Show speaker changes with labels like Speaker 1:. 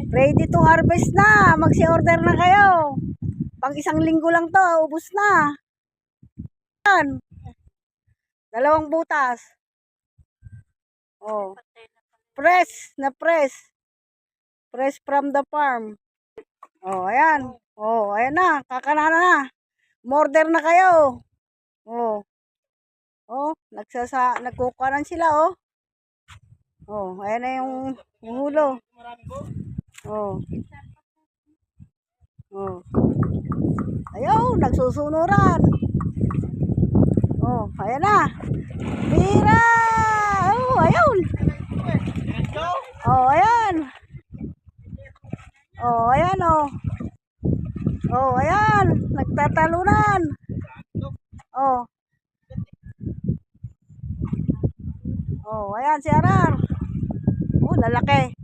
Speaker 1: Ready to harvest na. Magsi-order na kayo. Pang isang linggo lang to, ubos na. Yan. 2 butas. Oh. Press na press. Press from the farm. Oh, ayan. Oh, ayan na. Kakanana na. Order na kayo. Oh. Oh, nagkukuhanan sila, oh. Oh, ayan na yung hulo. Oh. Oh. Ayaw, nagsusunuran. Oh, ayan na. Bira! Oh, ayun. Oh, ayan. Oh, ayan, oh. Oh, ayan. Nagtatalunan. Oh. Oh, ayan si Arar. Oh, lalaki.